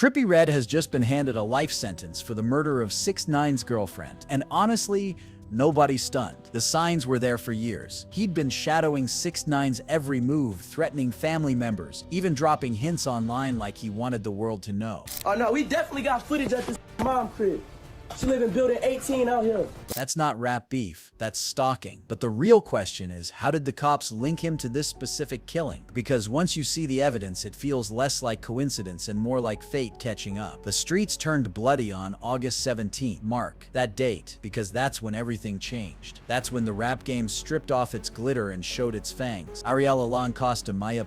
TRIPPIE REDD has just been handed a life sentence for the murder of 6ix9ine's girlfriend, and honestly, nobody's stunned. The signs were there for years. He'd been shadowing 6ix9ine's every move, threatening family members, even dropping hints online like he wanted the world to know. Oh no, we definitely got footage at this mom crib. She live in building 18 out here. That's not rap beef, that's stalking. But the real question is, how did the cops link him to this specific killing? Because once you see the evidence, it feels less like coincidence and more like fate catching up. The streets turned bloody on August 17th. Mark that date, because that's when everything changed. That's when the rap game stripped off its glitter and showed its fangs. Ariela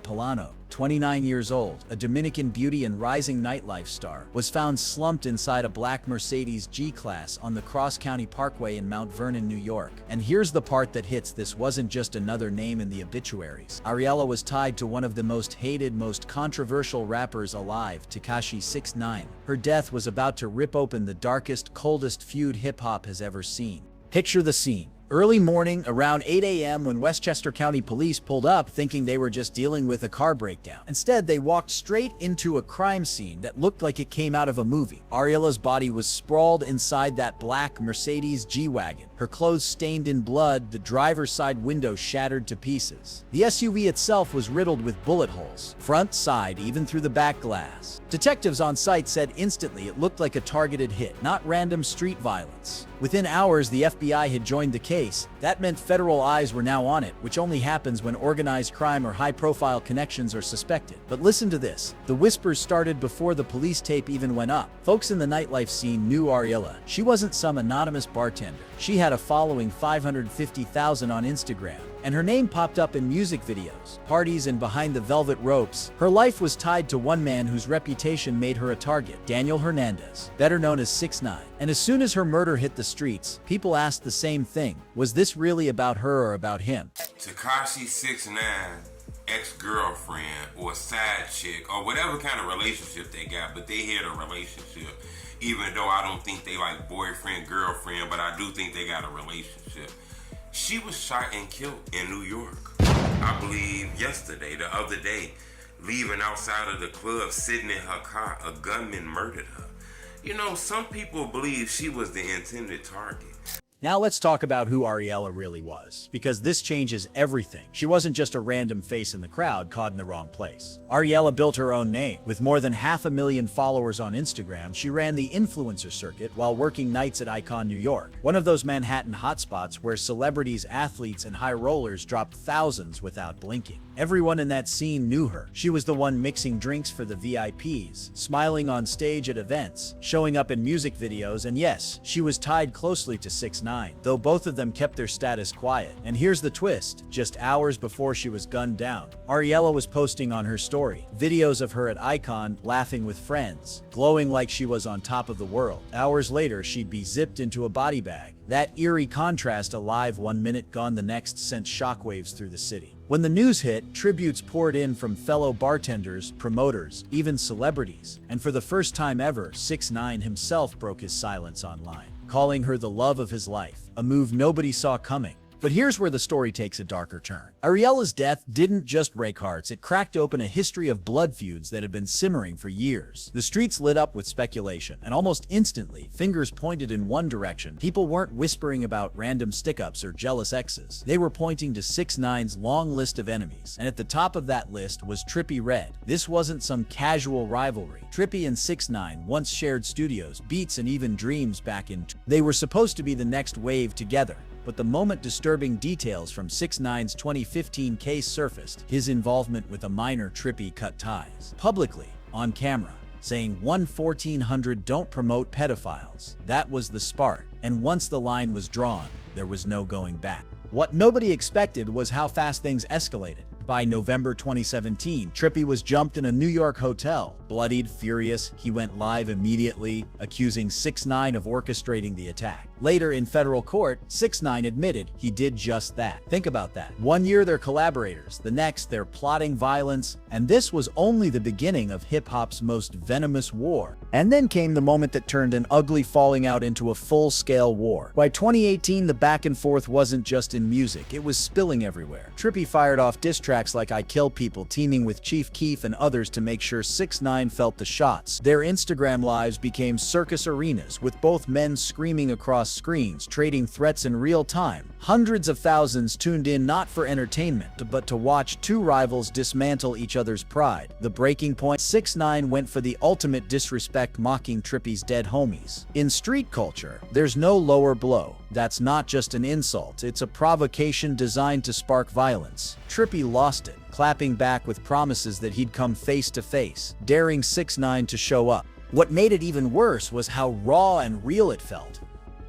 Palano, 29 years old, a Dominican beauty and rising nightlife star, was found slumped inside a black Mercedes G-Class on the Cross County Parkway in Mount Vernon, New York. And here's the part that hits: this wasn't just another name in the obituaries. Ariela was tied to one of the most hated, most controversial rappers alive, Tekashi 6ix9ine. Her death was about to rip open the darkest, coldest feud hip-hop has ever seen. Picture the scene. Early morning, around 8 a.m. when Westchester County Police pulled up thinking they were just dealing with a car breakdown. Instead, they walked straight into a crime scene that looked like it came out of a movie. Ariela's body was sprawled inside that black Mercedes G-Wagon, her clothes stained in blood, the driver's side window shattered to pieces. The SUV itself was riddled with bullet holes, front, side, even through the back glass. Detectives on site said instantly it looked like a targeted hit, not random street violence. Within hours, the FBI had joined the case. That meant federal eyes were now on it, which only happens when organized crime or high-profile connections are suspected. But listen to this. The whispers started before the police tape even went up. Folks in the nightlife scene knew Ariela. She wasn't some anonymous bartender. She had a following 550,000 on Instagram, and her name popped up in music videos, parties, and behind the velvet ropes. Her life was tied to one man whose reputation made her a target, Daniel Hernandez, better known as 6ix9ine. And as soon as her murder hit the streets, people asked the same thing: was this really about her or about him? Tekashi 6ix9ine ex-girlfriend or side chick or whatever kind of relationship they got, but they had a relationship. Even though I don't think they like boyfriend, girlfriend, but I do think they got a relationship. She was shot and killed in New York. I believe yesterday, the other day, leaving outside of the club, sitting in her car, a gunman murdered her. You know, some people believe she was the intended target. Now let's talk about who Ariela really was, because this changes everything. She wasn't just a random face in the crowd caught in the wrong place. Ariela built her own name. With more than 500,000 followers on Instagram, she ran the influencer circuit while working nights at Icon, New York, one of those Manhattan hotspots where celebrities, athletes, and high rollers dropped thousands without blinking. Everyone in that scene knew her. She was the one mixing drinks for the VIPs, smiling on stage at events, showing up in music videos, and yes, she was tied closely to 6ix9ine, though both of them kept their status quiet. And here's the twist: just hours before she was gunned down, Ariela was posting on her story videos of her at Icon, laughing with friends, glowing like she was on top of the world. Hours later, she'd be zipped into a body bag. That eerie contrast, alive one minute, gone the next, sent shockwaves through the city. When the news hit, tributes poured in from fellow bartenders, promoters, even celebrities. And for the first time ever, 6ix9ine himself broke his silence online, calling her the love of his life, a move nobody saw coming. But here's where the story takes a darker turn. Ariela's death didn't just break hearts, it cracked open a history of blood feuds that had been simmering for years. The streets lit up with speculation, and almost instantly, fingers pointed in one direction. People weren't whispering about random stick-ups or jealous exes. They were pointing to 6ix9ine's long list of enemies, and at the top of that list was TRIPPIE REDD. This wasn't some casual rivalry. TRIPPIE and 6ix9ine once shared studios, beats, and even dreams back in. They were supposed to be the next wave together. But the moment disturbing details from 6ix9ine's 2015 case surfaced, his involvement with a minor TRIPPIE cut ties. Publicly, on camera, saying 1-1400 don't promote pedophiles. That was the spark, and once the line was drawn, there was no going back. What nobody expected was how fast things escalated. By November 2017, TRIPPIE was jumped in a New York hotel. Bloodied, furious, he went live immediately, accusing 6ix9ine of orchestrating the attack. Later in federal court, 6ix9ine admitted he did just that. Think about that. One year they're collaborators, the next they're plotting violence, and this was only the beginning of hip-hop's most venomous war. And then came the moment that turned an ugly falling out into a full-scale war. By 2018, the back and forth wasn't just in music, it was spilling everywhere. TRIPPIE fired off diss tracks like I Kill People, teaming with Chief Keef and others to make sure 6ix9ine felt the shots. Their Instagram lives became circus arenas, with both men screaming across screens, trading threats in real time. Hundreds of thousands tuned in not for entertainment, but to watch two rivals dismantle each other's pride. The breaking point, 6ix9ine went for the ultimate disrespect, mocking TRIPPIE's dead homies. In street culture, there's no lower blow. That's not just an insult, it's a provocation designed to spark violence. TRIPPIE lost it, clapping back with promises that he'd come face to face, daring 6ix9ine to show up. What made it even worse was how raw and real it felt.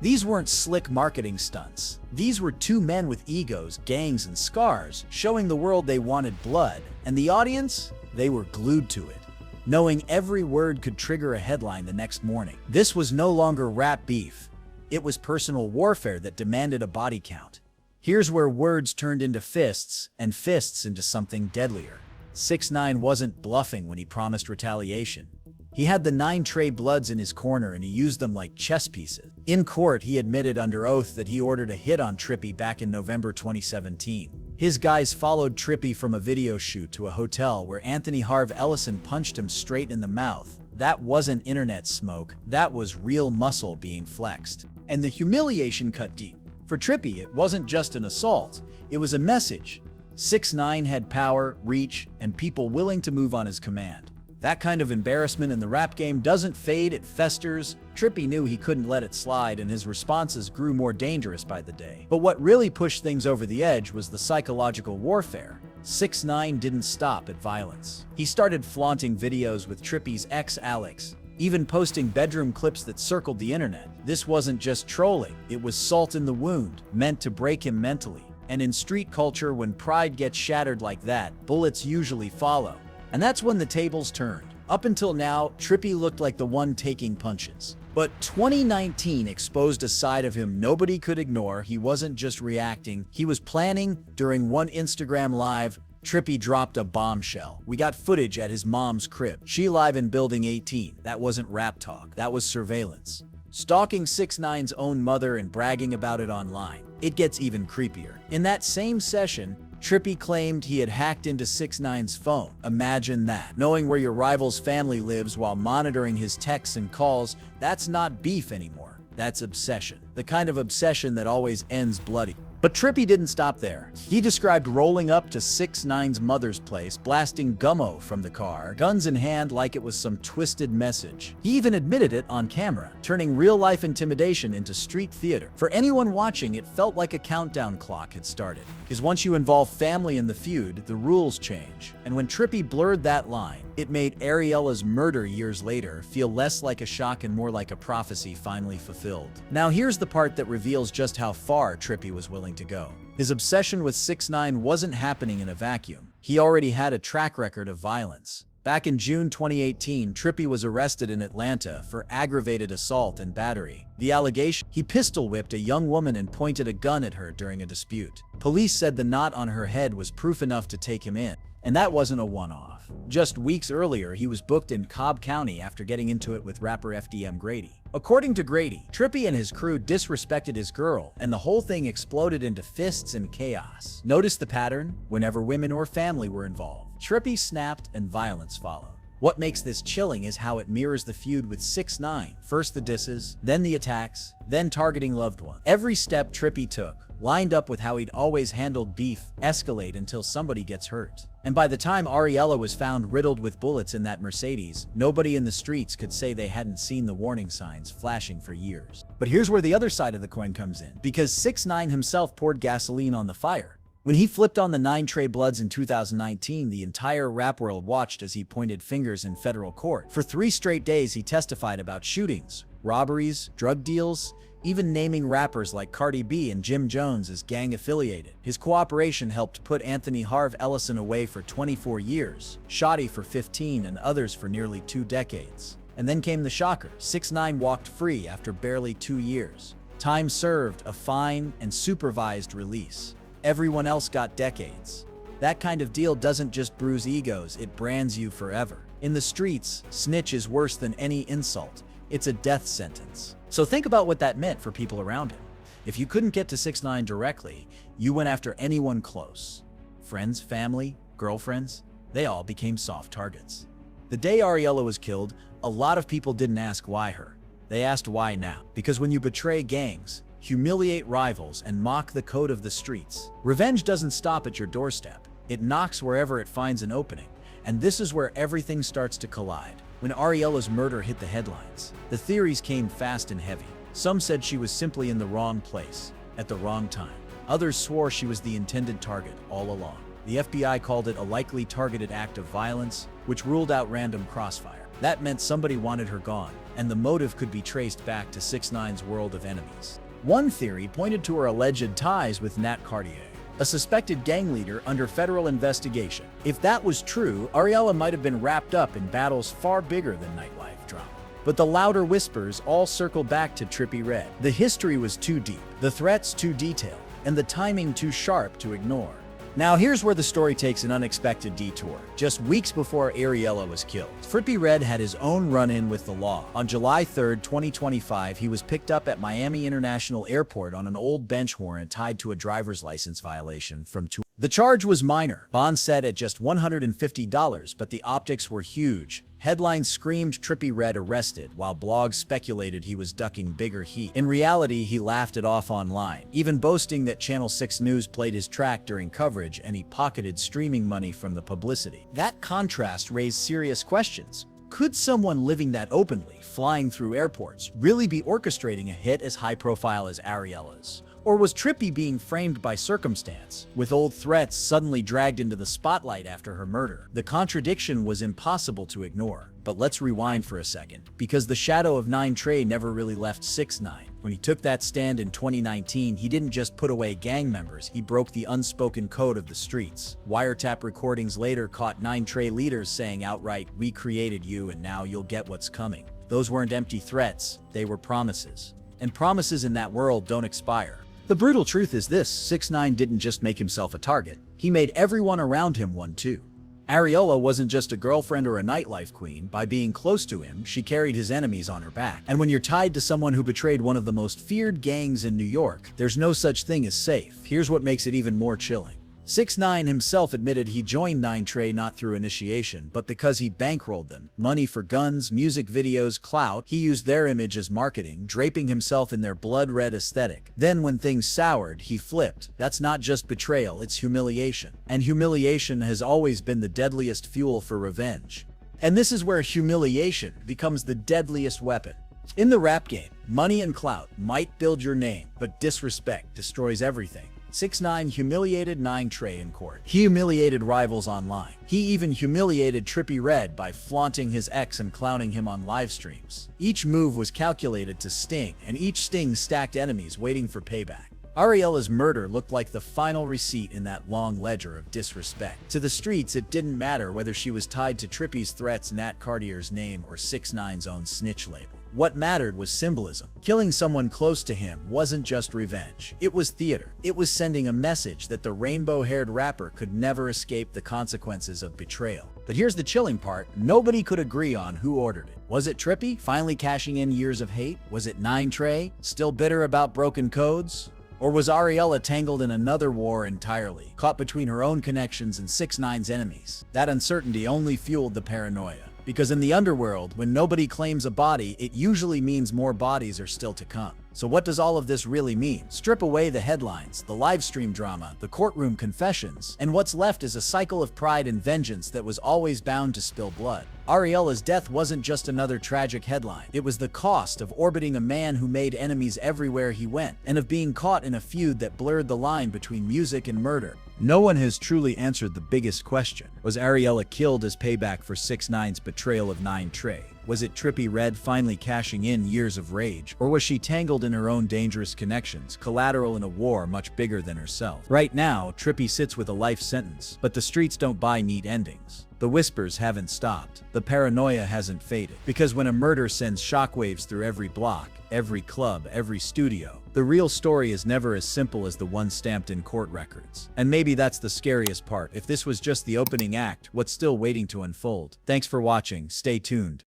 These weren't slick marketing stunts. These were two men with egos, gangs, and scars, showing the world they wanted blood. And the audience? They were glued to it, knowing every word could trigger a headline the next morning. This was no longer rap beef. It was personal warfare that demanded a body count. Here's where words turned into fists, and fists into something deadlier. 6ix9ine wasn't bluffing when he promised retaliation. He had the 9 Trey Bloods in his corner and he used them like chess pieces. In court, he admitted under oath that he ordered a hit on TRIPPIE back in November 2017. His guys followed TRIPPIE from a video shoot to a hotel where Anthony Harv Ellison punched him straight in the mouth. That wasn't internet smoke, that was real muscle being flexed. And the humiliation cut deep. For TRIPPIE, it wasn't just an assault, it was a message. 6ix9ine had power, reach, and people willing to move on his command. That kind of embarrassment in the rap game doesn't fade, it festers. TRIPPIE knew he couldn't let it slide, and his responses grew more dangerous by the day. But what really pushed things over the edge was the psychological warfare. 6ix9ine didn't stop at violence. He started flaunting videos with TRIPPIE's ex Alex, even posting bedroom clips that circled the internet. This wasn't just trolling, it was salt in the wound, meant to break him mentally. And in street culture, when pride gets shattered like that, bullets usually follow. And that's when the tables turned. Up until now, TRIPPIE looked like the one taking punches. But 2019 exposed a side of him nobody could ignore. He wasn't just reacting, he was planning. During one Instagram live, TRIPPIE dropped a bombshell. We got footage at his mom's crib. She live in Building 18. That wasn't rap talk, that was surveillance. Stalking 6ix9ine's own mother and bragging about it online. It gets even creepier. In that same session, TRIPPIE claimed he had hacked into 6ix9ine's phone. Imagine that. Knowing where your rival's family lives while monitoring his texts and calls, that's not beef anymore. That's obsession. The kind of obsession that always ends bloody. But TRIPPIE didn't stop there. He described rolling up to 6ix9ine's mother's place, blasting gummo from the car, guns in hand like it was some twisted message. He even admitted it on camera, turning real-life intimidation into street theater. For anyone watching, it felt like a countdown clock had started. Because once you involve family in the feud, the rules change. And when TRIPPIE blurred that line, it made Ariela's murder years later feel less like a shock and more like a prophecy finally fulfilled. Now here's the part that reveals just how far TRIPPIE was willing to go. His obsession with 6ix9ine wasn't happening in a vacuum. He already had a track record of violence. Back in June 2018, TRIPPIE was arrested in Atlanta for aggravated assault and battery. The allegation: he pistol whipped a young woman and pointed a gun at her during a dispute. Police said the knot on her head was proof enough to take him in. And that wasn't a one-off. Just weeks earlier, he was booked in Cobb County after getting into it with rapper FDM Grady. According to Grady, TRIPPIE and his crew disrespected his girl, and the whole thing exploded into fists and chaos. Notice the pattern? Whenever women or family were involved, TRIPPIE snapped and violence followed. What makes this chilling is how it mirrors the feud with 6ix9ine. First the disses, then the attacks, then targeting loved ones. Every step TRIPPIE took lined up with how he'd always handled beef escalate until somebody gets hurt. And by the time Ariela was found riddled with bullets in that Mercedes, nobody in the streets could say they hadn't seen the warning signs flashing for years. But here's where the other side of the coin comes in, because 6ix9ine himself poured gasoline on the fire. When he flipped on the 9 Trey Bloods in 2019, the entire rap world watched as he pointed fingers in federal court. For 3 straight days, he testified about shootings, robberies, drug deals, even naming rappers like Cardi B and Jim Jones as gang-affiliated. His cooperation helped put Anthony Harv Ellison away for 24 years, Shoddy for 15, and others for nearly 2 decades. And then came the shocker. 6ix9ine walked free after barely 2 years. Time served, a fine, and supervised release. Everyone else got decades. That kind of deal doesn't just bruise egos, it brands you forever. In the streets, snitch is worse than any insult. It's a death sentence. So think about what that meant for people around him. If you couldn't get to 6ix9ine directly, you went after anyone close. Friends, family, girlfriends, they all became soft targets. The day Ariela was killed, a lot of people didn't ask why her. They asked why now. Because when you betray gangs, humiliate rivals, and mock the code of the streets, revenge doesn't stop at your doorstep. It knocks wherever it finds an opening. And this is where everything starts to collide. When Ariela's murder hit the headlines, the theories came fast and heavy. Some said she was simply in the wrong place, at the wrong time. Others swore she was the intended target all along. The FBI called it a likely targeted act of violence, which ruled out random crossfire. That meant somebody wanted her gone, and the motive could be traced back to 6ix9ine's world of enemies. One theory pointed to her alleged ties with Nat Cartier, a suspected gang leader under federal investigation. If that was true, Ariela might have been wrapped up in battles far bigger than nightlife drama. But the louder whispers all circle back to TRIPPIE REDD. The history was too deep, the threats too detailed, and the timing too sharp to ignore. Now here's where the story takes an unexpected detour. Just weeks before Ariela was killed, TRIPPIE REDD had his own run-in with the law. On July 3, 2025, he was picked up at Miami International Airport on an old bench warrant tied to a driver's license violation from two. The charge was minor, bond set at just $150, but the optics were huge. Headlines screamed TRIPPIE REDD arrested, while blogs speculated he was ducking bigger heat. In reality, he laughed it off online, even boasting that Channel 6 News played his track during coverage and he pocketed streaming money from the publicity. That contrast raised serious questions. Could someone living that openly, flying through airports, really be orchestrating a hit as high-profile as Ariela's? Or was TRIPPIE being framed by circumstance, with old threats suddenly dragged into the spotlight after her murder? The contradiction was impossible to ignore. But let's rewind for a second, because the shadow of 9 Trey never really left 6ix9ine. When he took that stand in 2019, he didn't just put away gang members, he broke the unspoken code of the streets. Wiretap recordings later caught 9 Trey leaders saying outright, "We created you and now you'll get what's coming." Those weren't empty threats, they were promises. And promises in that world don't expire. The brutal truth is this: 6ix9ine didn't just make himself a target, he made everyone around him one too. Ariela wasn't just a girlfriend or a nightlife queen. By being close to him, she carried his enemies on her back. And when you're tied to someone who betrayed one of the most feared gangs in New York, there's no such thing as safe. Here's what makes it even more chilling. 6ix9ine himself admitted he joined 9 Trey not through initiation, but because he bankrolled them. Money for guns, music videos, clout. He used their image as marketing, draping himself in their blood-red aesthetic. Then when things soured, he flipped. That's not just betrayal, it's humiliation. And humiliation has always been the deadliest fuel for revenge. And this is where humiliation becomes the deadliest weapon. In the rap game, money and clout might build your name, but disrespect destroys everything. 6ix9ine humiliated 9 Trey in court. He humiliated rivals online. He even humiliated TRIPPIE REDD by flaunting his ex and clowning him on live streams. Each move was calculated to sting, and each sting stacked enemies waiting for payback. Ariela's murder looked like the final receipt in that long ledger of disrespect. To the streets, it didn't matter whether she was tied to TRIPPIE's threats, Nat Cartier's name, or 6ix9ine's own snitch label. What mattered was symbolism. Killing someone close to him wasn't just revenge. It was theater. It was sending a message that the rainbow-haired rapper could never escape the consequences of betrayal. But here's the chilling part: nobody could agree on who ordered it. Was it TRIPPIE, finally cashing in years of hate? Was it 9 Trey, still bitter about broken codes? Or was Ariela tangled in another war entirely, caught between her own connections and 6ix9ine's enemies? That uncertainty only fueled the paranoia. Because in the underworld, when nobody claims a body, it usually means more bodies are still to come. So what does all of this really mean? Strip away the headlines, the live stream drama, the courtroom confessions, and what's left is a cycle of pride and vengeance that was always bound to spill blood. Ariela's death wasn't just another tragic headline. It was the cost of orbiting a man who made enemies everywhere he went, and of being caught in a feud that blurred the line between music and murder. No one has truly answered the biggest question: was Ariela killed as payback for 6ix9ine's betrayal of 9 Trey? Was it TRIPPIE Red finally cashing in years of rage? Or was she tangled in her own dangerous connections, collateral in a war much bigger than herself? Right now, TRIPPIE sits with a life sentence, but the streets don't buy neat endings. The whispers haven't stopped. The paranoia hasn't faded. Because when a murder sends shockwaves through every block, every club, every studio, the real story is never as simple as the one stamped in court records. And maybe that's the scariest part. If this was just the opening act, what's still waiting to unfold? Thanks for watching. Stay tuned.